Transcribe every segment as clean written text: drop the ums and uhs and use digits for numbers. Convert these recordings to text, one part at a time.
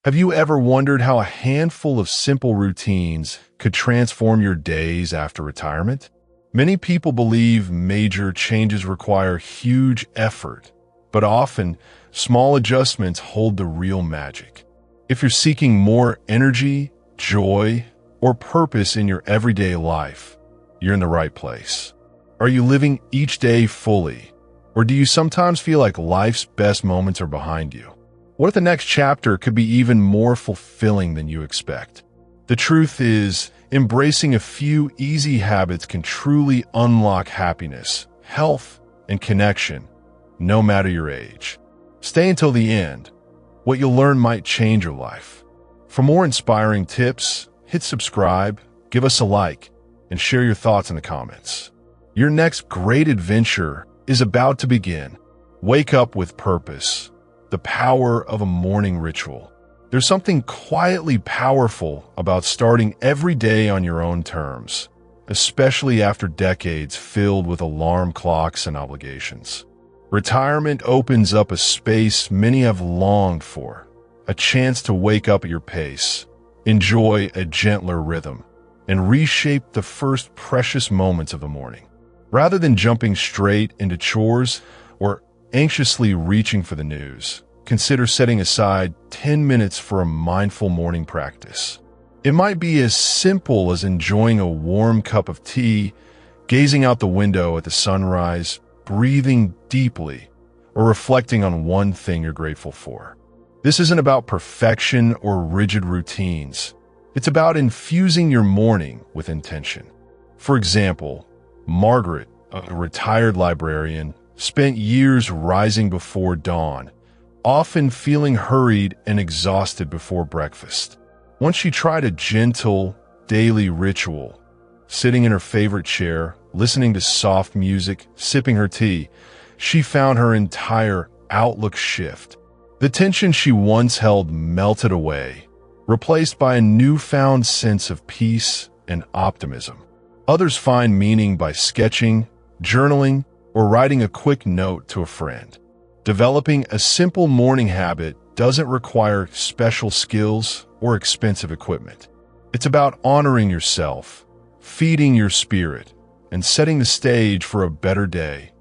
Have you ever wondered how a handful of simple routines could transform your days after retirement? Many people believe major changes require huge effort, but often small adjustments hold the real magic. If you're seeking more energy, joy, or purpose in your everyday life, you're in the right place. Are you living each day fully, or do you sometimes feel like life's best moments are behind you? What if the next chapter could be even more fulfilling than you expect? The truth is, embracing a few easy habits can truly unlock happiness, health, and connection, no matter your age. Stay until the end. What you'll learn might change your life. For more inspiring tips, hit subscribe, give us a like, and share your thoughts in the comments. Your next great adventure is about to begin. Wake up with purpose. The power of a morning ritual. There's something quietly powerful about starting every day on your own terms, especially after decades filled with alarm clocks and obligations. Retirement opens up a space many have longed for, a chance to wake up at your pace, enjoy a gentler rhythm, and reshape the first precious moments of the morning. Rather than jumping straight into chores or anxiously reaching for the news, consider setting aside 10 minutes for a mindful morning practice. It might be as simple as enjoying a warm cup of tea, gazing out the window at the sunrise, breathing deeply, or reflecting on one thing you're grateful for. This isn't about perfection or rigid routines. It's about infusing your morning with intention. For example, Margaret, a retired librarian, spent years rising before dawn, often feeling hurried and exhausted before breakfast. Once she tried a gentle, daily ritual, sitting in her favorite chair, listening to soft music, sipping her tea, she found her entire outlook shift. The tension she once held melted away, replaced by a newfound sense of peace and optimism. Others find meaning by sketching, journaling, or writing a quick note to a friend. Developing a simple morning habit doesn't require special skills or expensive equipment. It's about honoring yourself, feeding your spirit, and setting the stage for a better day,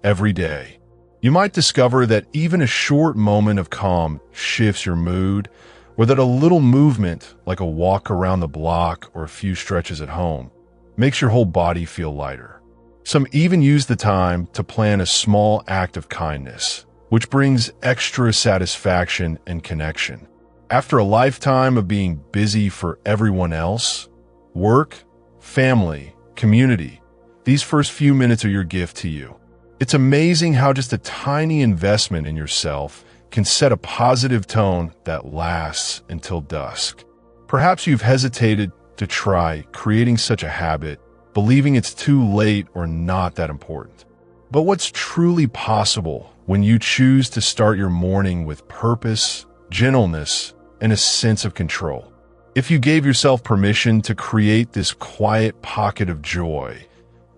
every day. You might discover that even a short moment of calm shifts your mood, or that a little movement, like a walk around the block or a few stretches at home, makes your whole body feel lighter. Some even use the time to plan a small act of kindness, which brings extra satisfaction and connection. After a lifetime of being busy for everyone else, work, family, community, these first few minutes are your gift to you. It's amazing how just a tiny investment in yourself can set a positive tone that lasts until dusk. Perhaps you've hesitated to try creating such a habit, believing it's too late or not that important. But what's truly possible when you choose to start your morning with purpose, gentleness, and a sense of control? If you gave yourself permission to create this quiet pocket of joy,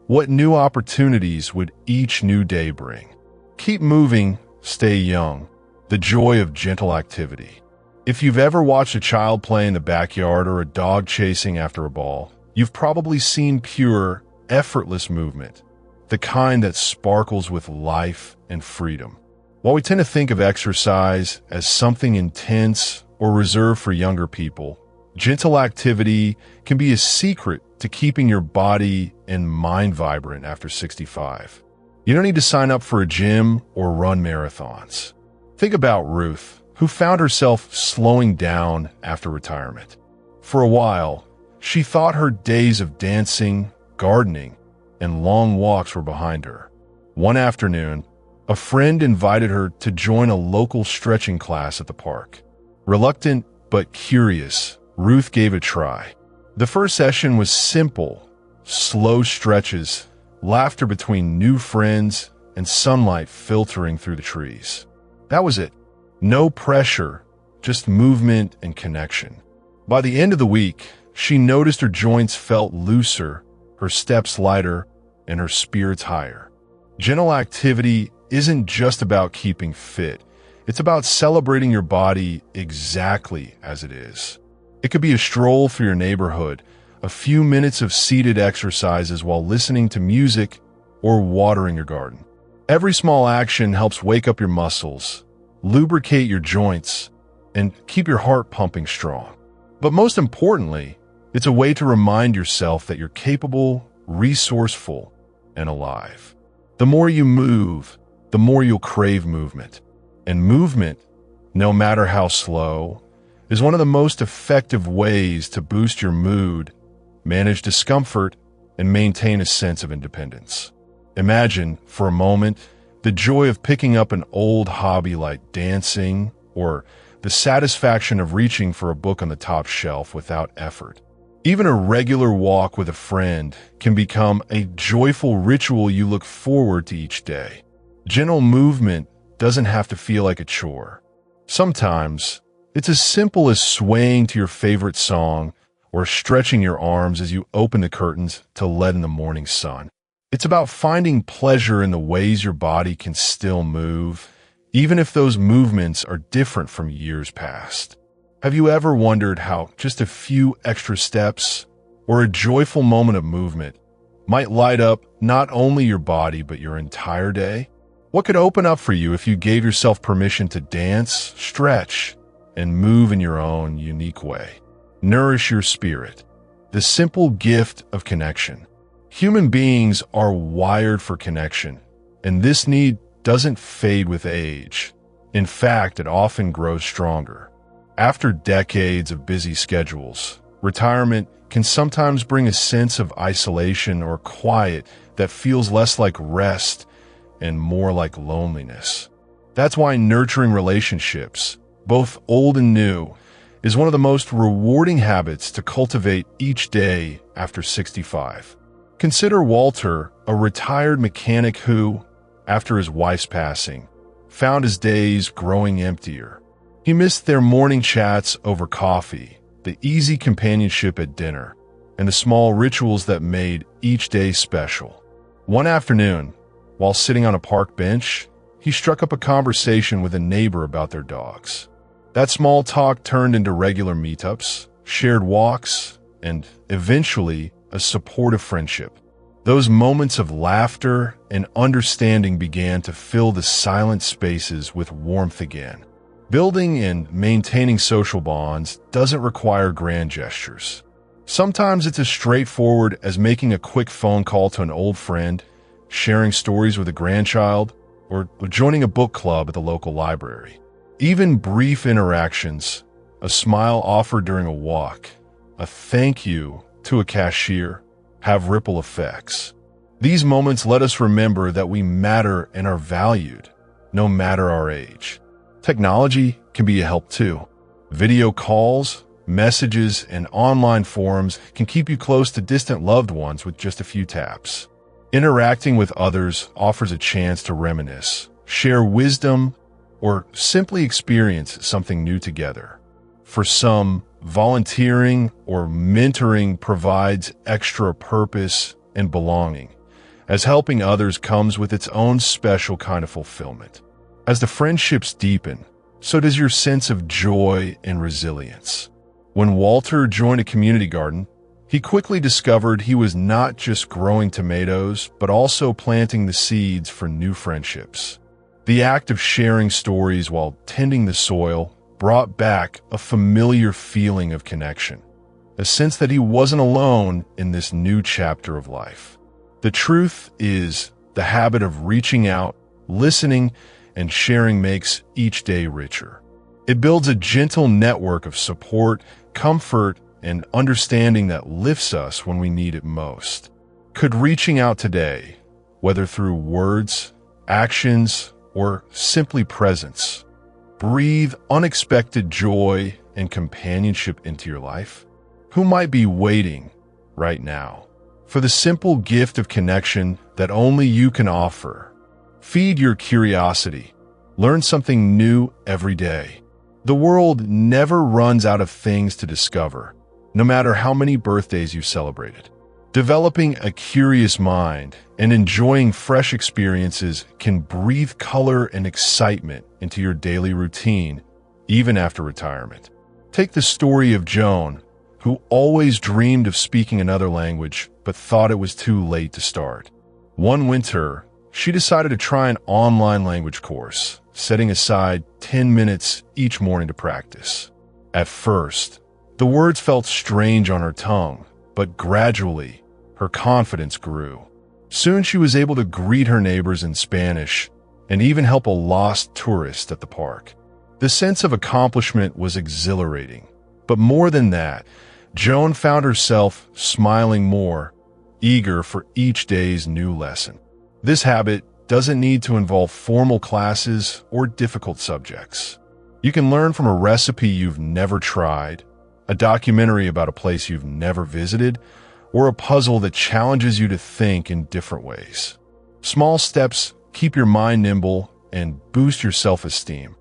what new opportunities would each new day bring? Keep moving, stay young. The joy of gentle activity. If you've ever watched a child play in the backyard or a dog chasing after a ball, you've probably seen pure, effortless movement, the kind that sparkles with life and freedom. While we tend to think of exercise as something intense or reserved for younger people, gentle activity can be a secret to keeping your body and mind vibrant after 65. You don't need to sign up for a gym or run marathons. Think about Ruth, who found herself slowing down after retirement. For a while, she thought her days of dancing, gardening, and long walks were behind her. One afternoon, a friend invited her to join a local stretching class at the park. Reluctant but curious, Ruth gave it a try. The first session was simple, slow stretches, laughter between new friends, and sunlight filtering through the trees. That was it. No pressure, just movement and connection. By the end of the week, she noticed her joints felt looser, her steps lighter, and her spirits higher. Gentle activity isn't just about keeping fit. It's about celebrating your body exactly as it is. It could be a stroll through your neighborhood, a few minutes of seated exercises while listening to music, or watering your garden. Every small action helps wake up your muscles, lubricate your joints, and keep your heart pumping strong. But most importantly, it's a way to remind yourself that you're capable, resourceful, and alive. The more you move, the more you'll crave movement. And movement, no matter how slow, is one of the most effective ways to boost your mood, manage discomfort, and maintain a sense of independence. Imagine, for a moment, the joy of picking up an old hobby like dancing, or the satisfaction of reaching for a book on the top shelf without effort. Even a regular walk with a friend can become a joyful ritual you look forward to each day. Gentle movement doesn't have to feel like a chore. Sometimes, it's as simple as swaying to your favorite song or stretching your arms as you open the curtains to let in the morning sun. It's about finding pleasure in the ways your body can still move, even if those movements are different from years past. Have you ever wondered how just a few extra steps or a joyful moment of movement might light up not only your body but your entire day? What could open up for you if you gave yourself permission to dance, stretch, and move in your own unique way? Nourish your spirit. The simple gift of connection. Human beings are wired for connection, and this need doesn't fade with age. In fact, it often grows stronger. After decades of busy schedules, retirement can sometimes bring a sense of isolation or quiet that feels less like rest and more like loneliness. That's why nurturing relationships, both old and new, is one of the most rewarding habits to cultivate each day after 65. Consider Walter, a retired mechanic who, after his wife's passing, found his days growing emptier. He missed their morning chats over coffee, the easy companionship at dinner, and the small rituals that made each day special. One afternoon, while sitting on a park bench, he struck up a conversation with a neighbor about their dogs. That small talk turned into regular meetups, shared walks, and eventually a supportive friendship. Those moments of laughter and understanding began to fill the silent spaces with warmth again. Building and maintaining social bonds doesn't require grand gestures. Sometimes it's as straightforward as making a quick phone call to an old friend, sharing stories with a grandchild, or joining a book club at the local library. Even brief interactions, a smile offered during a walk, a thank you to a cashier, have ripple effects. These moments let us remember that we matter and are valued, no matter our age. Technology can be a help too. Video calls, messages, and online forums can keep you close to distant loved ones with just a few taps. Interacting with others offers a chance to reminisce, share wisdom, or simply experience something new together. For some, volunteering or mentoring provides extra purpose and belonging, as helping others comes with its own special kind of fulfillment. As the friendships deepen, so does your sense of joy and resilience. When Walter joined a community garden, he quickly discovered he was not just growing tomatoes, but also planting the seeds for new friendships. The act of sharing stories while tending the soil brought back a familiar feeling of connection, a sense that he wasn't alone in this new chapter of life. The truth is, the habit of reaching out, listening, and sharing makes each day richer. It builds a gentle network of support, comfort, and understanding that lifts us when we need it most. Could reaching out today, whether through words, actions, or simply presence, breathe unexpected joy and companionship into your life? Who might be waiting right now for the simple gift of connection that only you can offer? Feed your curiosity. Learn something new every day. The world never runs out of things to discover, no matter how many birthdays you've celebrated. Developing a curious mind and enjoying fresh experiences can breathe color and excitement into your daily routine, even after retirement. Take the story of Joan, who always dreamed of speaking another language but thought it was too late to start. One winter, she decided to try an online language course, setting aside 10 minutes each morning to practice. At first, the words felt strange on her tongue, but gradually, her confidence grew. Soon she was able to greet her neighbors in Spanish and even help a lost tourist at the park. The sense of accomplishment was exhilarating, but more than that, Joan found herself smiling more, eager for each day's new lesson. This habit doesn't need to involve formal classes or difficult subjects. You can learn from a recipe you've never tried, a documentary about a place you've never visited, or a puzzle that challenges you to think in different ways. Small steps keep your mind nimble and boost your self-esteem,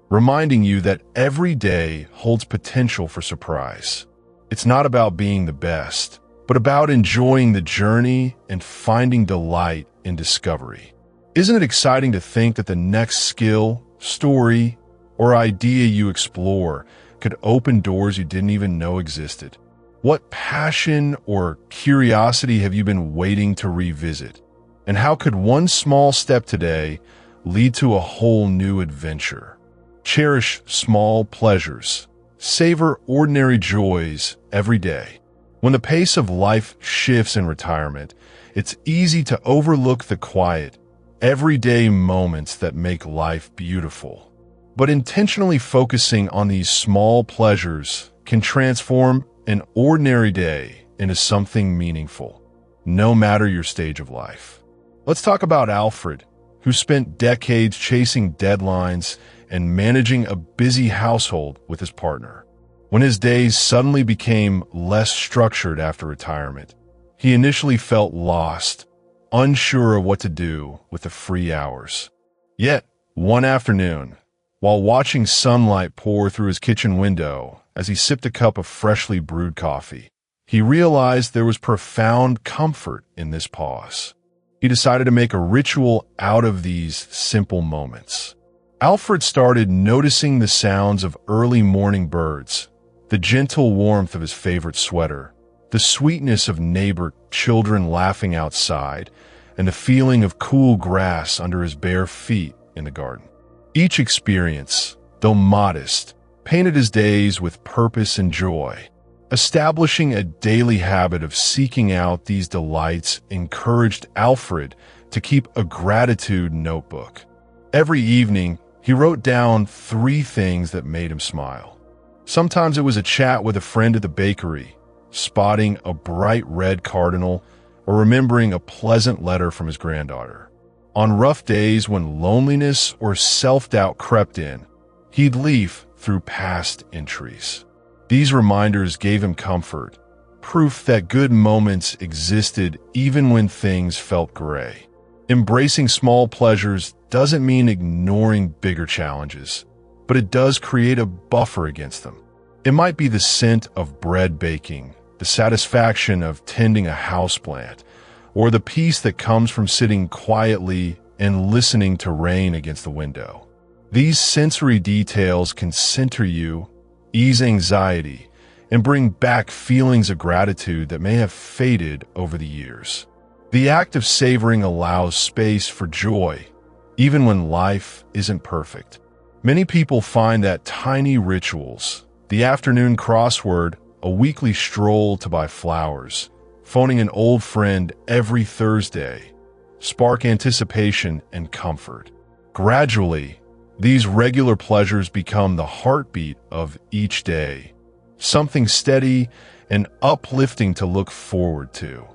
reminding you that every day holds potential for surprise. It's not about being the best, but about enjoying the journey and finding delight in discovery. Isn't it exciting to think that the next skill, story, or idea you explore could open doors you didn't even know existed? What passion or curiosity have you been waiting to revisit? And how could one small step today lead to a whole new adventure? Cherish small pleasures. Savor ordinary joys every day. When the pace of life shifts in retirement, it's easy to overlook the quiet, everyday moments that make life beautiful. But intentionally focusing on these small pleasures can transform an ordinary day into something meaningful, no matter your stage of life. Let's talk about Alfred, who spent decades chasing deadlines and managing a busy household with his partner. When his days suddenly became less structured after retirement, he initially felt lost, unsure of what to do with the free hours. Yet, one afternoon, while watching sunlight pour through his kitchen window as he sipped a cup of freshly brewed coffee, he realized there was profound comfort in this pause. He decided to make a ritual out of these simple moments. Alfred started noticing the sounds of early morning birds, the gentle warmth of his favorite sweater, the sweetness of neighbor children laughing outside, and the feeling of cool grass under his bare feet in the garden. Each experience, though modest, painted his days with purpose and joy. Establishing a daily habit of seeking out these delights encouraged Alfred to keep a gratitude notebook. Every evening, he wrote down 3 things that made him smile. Sometimes it was a chat with a friend at the bakery, spotting a bright red cardinal, or remembering a pleasant letter from his granddaughter. On rough days when loneliness or self-doubt crept in, he'd leaf through past entries. These reminders gave him comfort, proof that good moments existed even when things felt gray. Embracing small pleasures doesn't mean ignoring bigger challenges, but it does create a buffer against them. It might be the scent of bread baking, the satisfaction of tending a houseplant, or the peace that comes from sitting quietly and listening to rain against the window. These sensory details can center you, ease anxiety, and bring back feelings of gratitude that may have faded over the years. The act of savoring allows space for joy, even when life isn't perfect. Many people find that tiny rituals, the afternoon crossword, a weekly stroll to buy flowers, phoning an old friend every Thursday, spark anticipation and comfort. Gradually, these regular pleasures become the heartbeat of each day, something steady and uplifting to look forward to.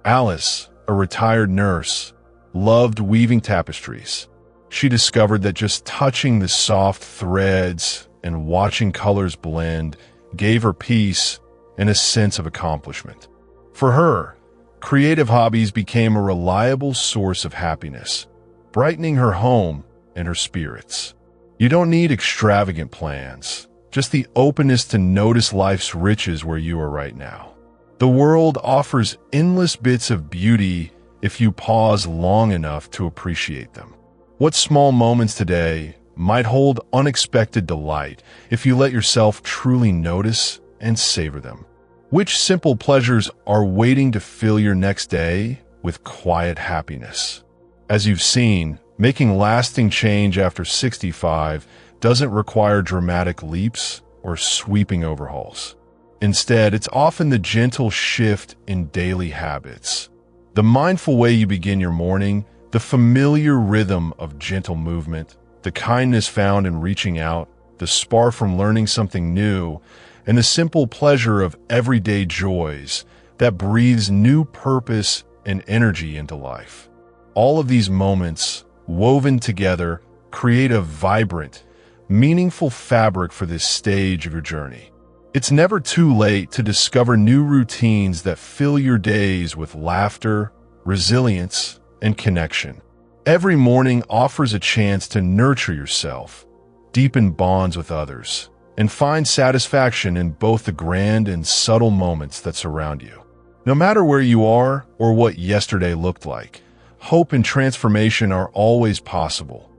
Alice, a retired nurse, loved weaving tapestries. She discovered that just touching the soft threads and watching colors blend gave her peace and a sense of accomplishment. For her, creative hobbies became a reliable source of happiness, brightening her home and her spirits. You don't need extravagant plans, just the openness to notice life's riches where you are right now. The world offers endless bits of beauty if you pause long enough to appreciate them. What small moments today might hold unexpected delight if you let yourself truly notice and savor them. Which simple pleasures are waiting to fill your next day with quiet happiness? As you've seen, making lasting change after 65 doesn't require dramatic leaps or sweeping overhauls. Instead, it's often the gentle shift in daily habits, the mindful way you begin your morning, the familiar rhythm of gentle movement, the kindness found in reaching out, the spark from learning something new, and the simple pleasure of everyday joys that breathes new purpose and energy into life. All of these moments, woven together, create a vibrant, meaningful fabric for this stage of your journey. It's never too late to discover new routines that fill your days with laughter, resilience, and connection. Every morning offers a chance to nurture yourself, deepen bonds with others, and find satisfaction in both the grand and subtle moments that surround you. No matter where you are or what yesterday looked like, hope and transformation are always possible,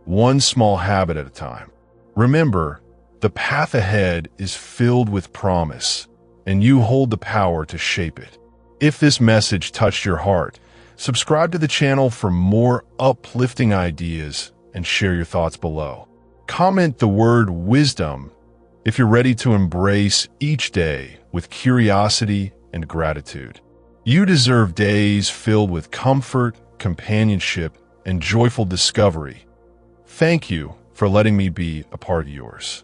one small habit at a time. Remember, the path ahead is filled with promise, and you hold the power to shape it. If this message touched your heart, subscribe to the channel for more uplifting ideas and share your thoughts below. Comment the word wisdom if you're ready to embrace each day with curiosity and gratitude. You deserve days filled with comfort, companionship, and joyful discovery. Thank you for letting me be a part of yours.